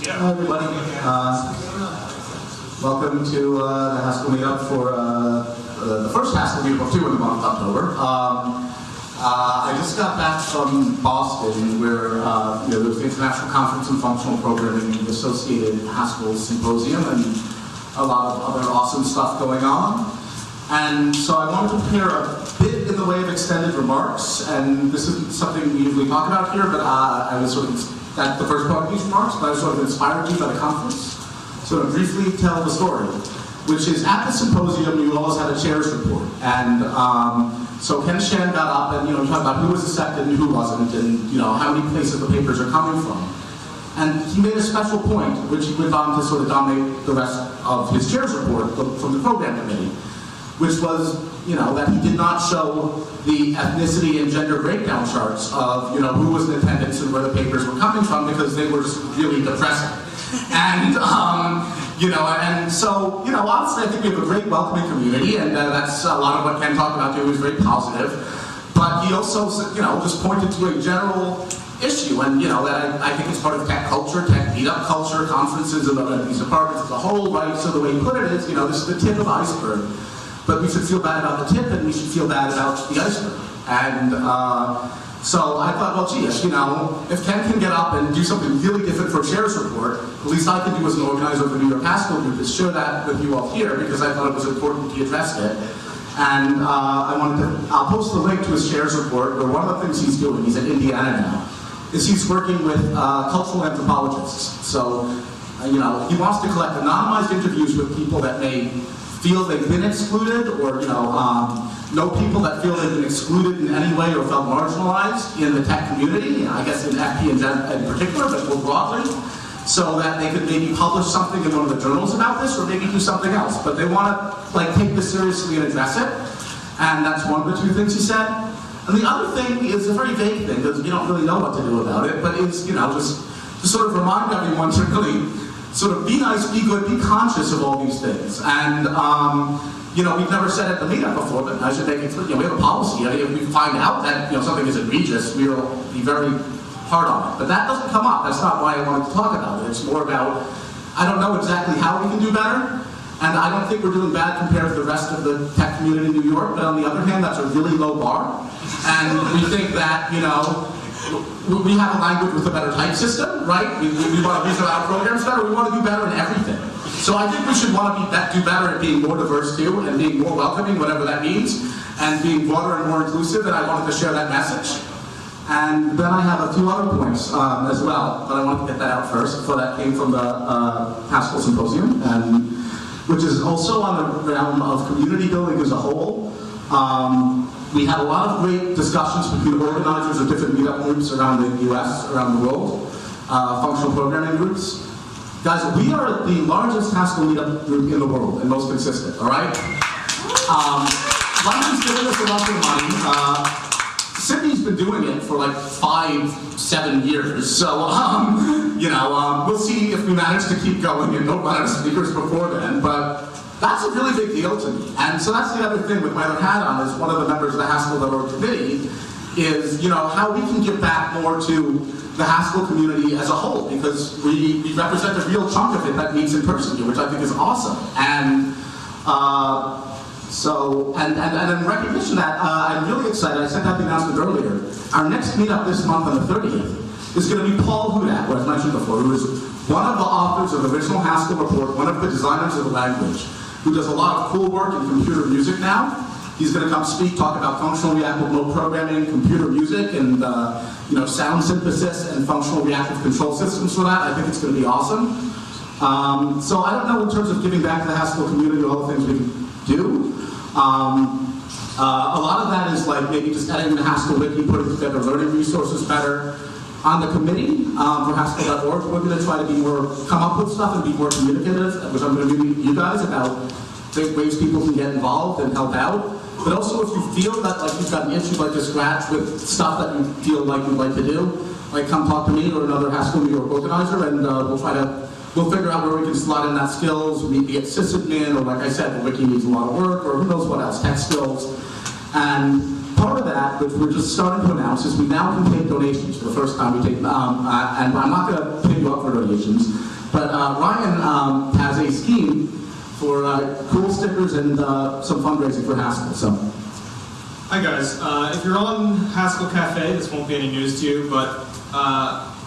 Hello, everybody. Welcome to the Haskell meetup for the first Haskell meetup of 2 in the month of October. I just got back from Boston, where there was the International Conference on Functional Programming, the Associated Haskell Symposium, and a lot of other awesome stuff going on. And so I wanted to prepare a bit in the way of extended remarks, and this isn't something we usually talk about here, but I was sort of at the first part of these remarks, but I was sort of inspired to by the conference. So to briefly tell the story, which is at the symposium, you always had a chairs report. And so Ken Shan got up and, talked about who was accepted and who wasn't, and, how many places the papers are coming from. And he made a special point, which he went on to sort of dominate the rest of his chairs report from the program committee, which was, that he did not show the ethnicity and gender breakdown charts of, who was in attendance and where the papers were coming from, because they were just really depressing. And, and so, honestly, I think we have a great welcoming community, and that's a lot of what Ken talked about too, is very positive. But he also, just pointed to a general issue, and, that I think is part of tech culture, tech meetup culture, conferences, and these departments as a whole, right? So the way he put it is, this is the tip of the iceberg. But we should feel bad about the tip, and we should feel bad about the iceberg. And so I thought, well, geez, if Ken can get up and do something really different for a chairs report, the least I can do as an organizer of the New York Haskell Group is share that with you all here, because I thought it was important he addressed it. And I'll post the link to his chairs report, where one of the things he's doing, he's in Indiana now, is he's working with cultural anthropologists. So, he wants to collect anonymized interviews with people that may feel they've been excluded, or know people that feel they've been excluded in any way or felt marginalized in the tech community, I guess in FP in particular, but more broadly, so that they could maybe publish something in one of the journals about this, or maybe do something else. But they want to take this seriously and address it, and that's one of the two things he said. And the other thing is a very vague thing, because we don't really know what to do about it, but it's just to sort of remind everyone to really sort of be nice, be good, be conscious of all these things. And, we've never said at the meetup before, but I should make it clear, we have a policy. If we find out that, something is egregious, we'll be very hard on it. But that doesn't come up. That's not why I wanted to talk about it. It's more about, I don't know exactly how we can do better, and I don't think we're doing bad compared to the rest of the tech community in New York, but on the other hand, that's a really low bar. And we think that, we have a language with a better type system, right? We want to use our programs better. We want to do better in everything. So I think we should want to do better at being more diverse too, and being more welcoming, whatever that means, and being broader and more inclusive. And I wanted to share that message. And then I have a few other points as well, but I wanted to get that out first. So that came from the Haskell Symposium, which is also on the realm of community building as a whole. We had a lot of great discussions between organizers of different meetup groups around the US, around the world, functional programming groups. Guys, we are the largest Haskell meetup group in the world, and most consistent, all right? London's giving us a bunch of money. Sydney's been doing it for like 5-7 years, so we'll see if we manage to keep going and don't run out of speakers before then, but that's a really big deal to me. And so that's the other thing with my other hat on, is one of the members of the Haskell committee, is how we can give back more to the Haskell community as a whole, because we represent a real chunk of it that meets in person here, which I think is awesome. And and in recognition of that, I'm really excited. I sent out the announcement earlier. Our next meetup this month on the 30th is going to be Paul Hudak, who I mentioned before, who is one of the authors of the original Haskell report, one of the designers of the language, who does a lot of cool work in computer music now. He's going to come speak, talk about functional reactive mode programming, computer music, and sound synthesis and functional reactive control systems for that. I think it's going to be awesome. So I don't know in terms of giving back to the Haskell community all the things we can do. A lot of that is like maybe just editing the Haskell wiki, putting together learning resources better. On the committee for Haskell.org, we're going to try to come up with stuff and be more communicative, which I'm going to do with you guys about ways people can get involved and help out. But also, if you feel that you've got an issue you'd like to scratch with stuff that you feel like you'd like to do, come talk to me or another Haskell New York organizer, and we'll figure out where we can slot in that skills, be it sysadmin, or like I said, the wiki needs a lot of work, or who knows what else, tech skills. And part of that, which we're just starting to announce, is we now can take donations for the first time. We take, and I'm not going to pay you up for donations, Ryan has a scheme for cool stickers and some fundraising for Haskell. So, hi guys. If you're on Haskell Cafe, this won't be any news to you, but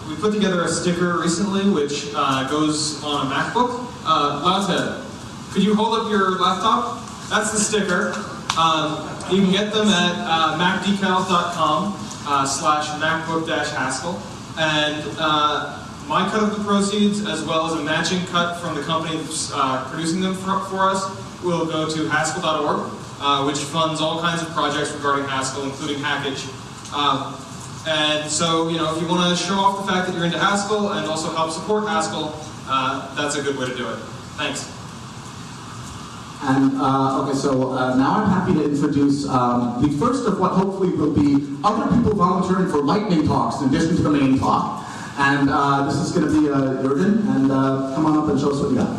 we put together a sticker recently which goes on a MacBook. Loudhead, could you hold up your laptop? That's the sticker. You can get them at macdecals.com/macbook-haskell. And my cut of the proceeds, as well as a matching cut from the company that's producing them for us, will go to haskell.org, which funds all kinds of projects regarding Haskell, including Hackage. And so, you know, if you want to show off the fact that you're into Haskell and also help support Haskell, that's a good way to do it. Thanks. And okay, so now I'm happy to introduce the first of what hopefully will be other people volunteering for lightning talks in addition to the main talk. And this is going to be Jürgen, and come on up and show us what you got.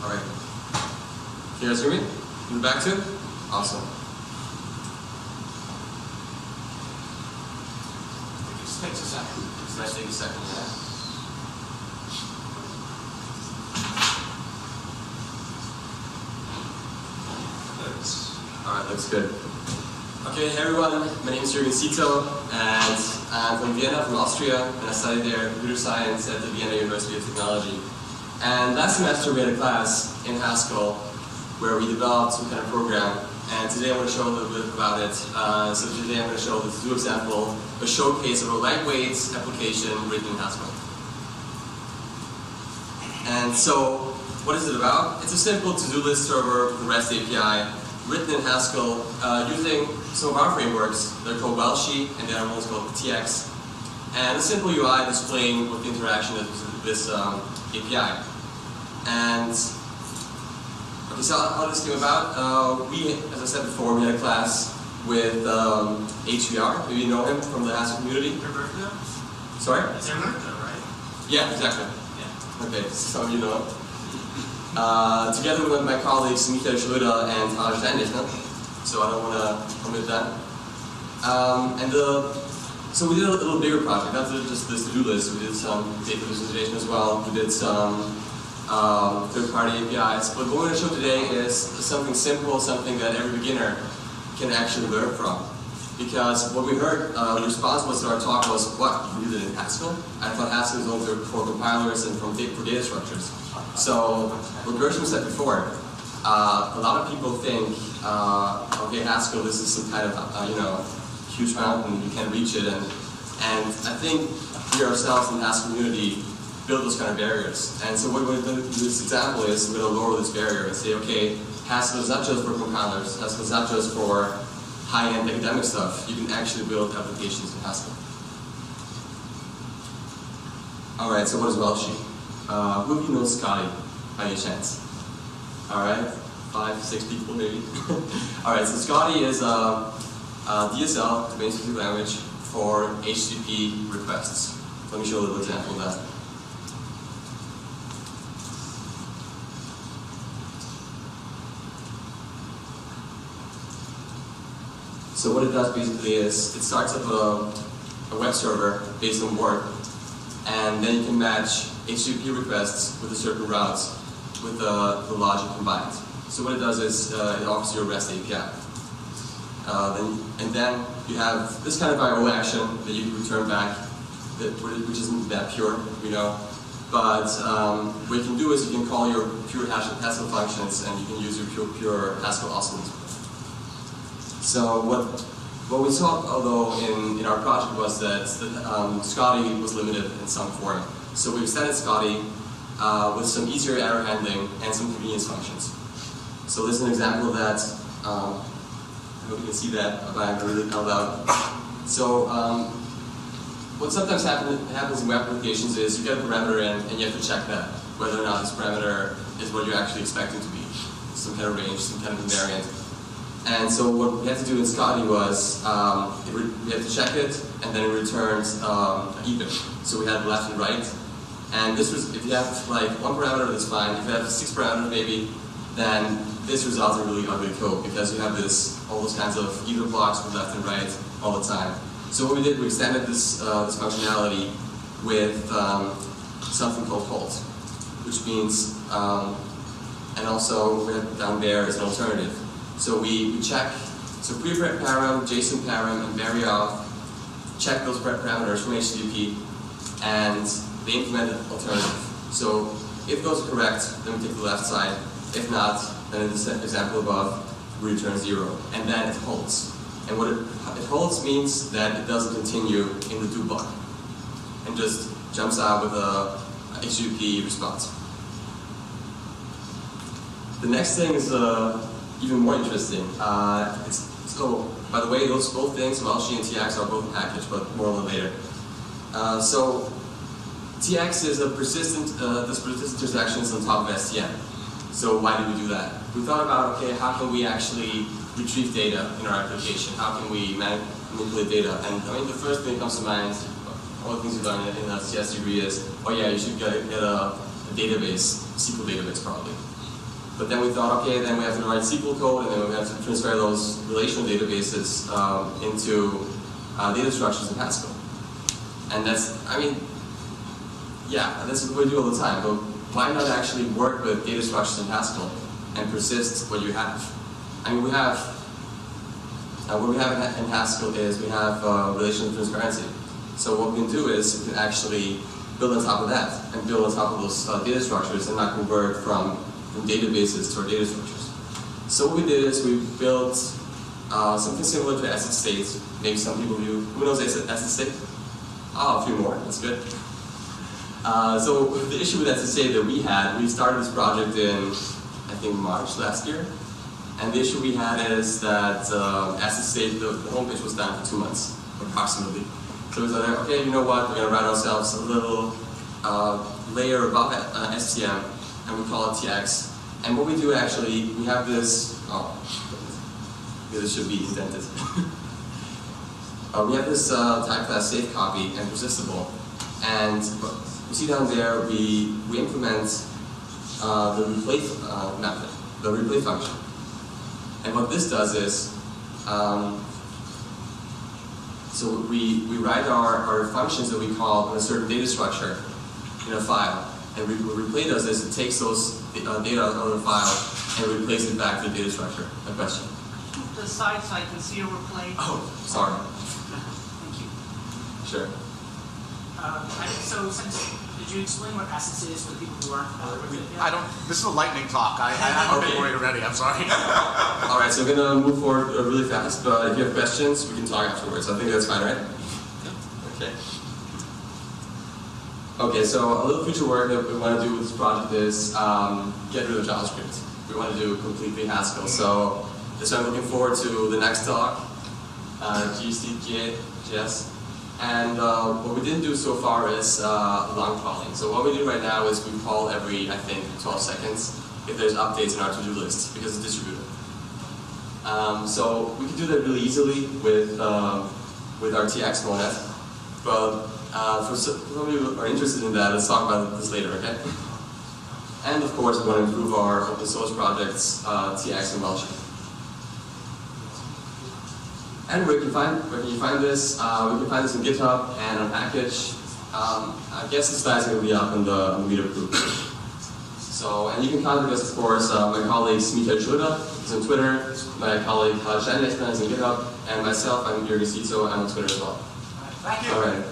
All right. Can you guys hear me? In the back too? Awesome. It just takes a second. It might take a second, yeah. All right, looks good. Okay, hey everyone, my name is Jürgen Cito, and I'm from Vienna, from Austria, and I studied there computer science at the Vienna University of Technology. And last semester we had a class in Haskell where we developed some kind of program, and today I want to show a little bit about it. So today I'm going to show the todo-example, a showcase of a lightweight application written in Haskell. And so, what is it about? It's a simple to-do list server with a REST API written in Haskell using some of our frameworks. They're called Welshy, and the other one's called TX. And a simple UI displaying what the interaction is with this API. And okay, so how this came about? We, as I said before, we had a class with HVR. Maybe you know him from the Haskell community. Roberto? Sorry? It's Roberto, right? Yeah, exactly. Yeah. Okay, so you know him. Together with my colleagues Michael Schröder and Harald Steinlechner, so I don't want to omit that. So we did a little bigger project, not just this to-do list. We did some data visualization as well. We did some third-party APIs. But what we're going to show today is something simple, something that every beginner can actually learn from. Because what we heard, the response was to our talk was, what, you did it in Haskell? I thought Haskell was only for compilers and for data structures. So, what Gershom said before, a lot of people think, okay, Haskell, this is some kind of, huge mountain, you can't reach it, and I think we ourselves in the Haskell community build those kind of barriers. And so what we're going to do with this example is we're going to lower this barrier and say, okay, Haskell is not just for compilers, Haskell is not just for high-end academic stuff, you can actually build applications in Haskell. Alright, so what is Welshy? Who of you knows Scotty, by any chance? Alright, 5, 6 people maybe. Alright, so Scotty is DSL, domain-specific language, for HTTP requests. Let me show a little example of that. So what it does basically is, it starts up a web server based on Word, and then you can match HTTP requests with a certain route with the logic combined. So what it does is, it offers you a REST API. And then you have this kind of IO action that you can return back, which isn't that pure, you know. But what you can do is you can call your pure Haskell functions, and you can use your pure Haskell awesomeness. So what we saw, although in our project, was that Scotty was limited in some form. So we extended Scotty with some easier error handling and some convenience functions. So this is an example of that. I hope you can see that, but I'm really out loud. So what sometimes happens in web applications is you get a parameter in and you have to check that, whether or not this parameter is what you're actually expecting to be. Some kind of range, some kind of invariant. And so what we had to do in Scotty was, we had to check it, and then it returns even. So we had left and right. And this was, if you have like one parameter, that's fine. If you have 6 parameters maybe, then this results in really ugly code because you have all those kinds of either blocks from left and right all the time. So what we did, we extended this functionality with something called hold, which means, and also we have down there as an alternative. So we check, so pre-param, JSON param, and vary off, check those parameters from HTTP, and they implement an alternative. So if those are correct, then we take the left side. If not, then in this example above, we return 0. And then it holds. And what it holds means that it doesn't continue in the do block and just jumps out with a HTTP response. The next thing is even more interesting. So, by the way, those both things, Welshy and TX, are both a package, but more on that later. So, TX is a persistent, does persistent transactions on top of STM. So why did we do that? We thought about, okay, how can we actually retrieve data in our application? How can we manipulate data? And I mean, the first thing that comes to mind, all the things you learn in a CS degree is, oh yeah, you should get a database, SQL database probably. But then we thought, okay, then we have to write SQL code, and then we have to transfer those relational databases into data structures in Haskell. And that's, I mean, yeah, that's what we do all the time. But why not actually work with data structures in Haskell and persist what you have? I mean, we have, what we have in Haskell is we have relational transparency. So what we can do is we can actually build on top of that and build on top of those data structures and not convert from databases to our data structures. So what we did is we built something similar to asset state. Maybe some people who knows asset state? Oh, a few more, that's good. So the issue with SSA that we started this project in, I think, March last year. And the issue we had is that SSA, the homepage was down for 2 months, approximately. So we thought, okay, you know what, we're going to write ourselves a little layer above STM, and we call it TX. And what we do actually, we have this, this should be indented. We have this type class safe copy and persistable. And you see down there, we implement the replace method, the replace function. And what this does is, so we write our functions that we call in a certain data structure in a file. And what replay does is it takes those data out of the file and replaces it back to the data structure. A question? The side so I can see a replay. Oh, sorry. Thank you. Sure. So did you explain what essence is for people who aren't familiar with it yet? I don't. This is a lightning talk. I'm a bit worried already. I'm sorry. All right, so we're gonna move forward really fast. But if you have questions, we can talk afterwards. I think that's fine, right? Okay. Okay, so a little future work that we want to do with this project is get rid of JavaScript. We want to do completely Haskell. So I'm looking forward to the next talk, GCJS. And what we didn't do so far is long crawling. So what we do right now is we call every, I think, 12 seconds if there's updates in our to-do list because it's distributed. So we can do that really easily with our TX monet. But for some of you who are interested in that, let's talk about this later, okay? And of course, we want to improve our open source projects, TX and Welshy. And where can you find this? We can find this in GitHub and on package. I guess the slides are going to be up in the meetup group. So, and you can contact us, of course. My colleague Smita Shuda is on Twitter. My colleague Shannon is on GitHub, and myself, I'm Jürgen Cito. I'm on Twitter as well. Thank you. All right.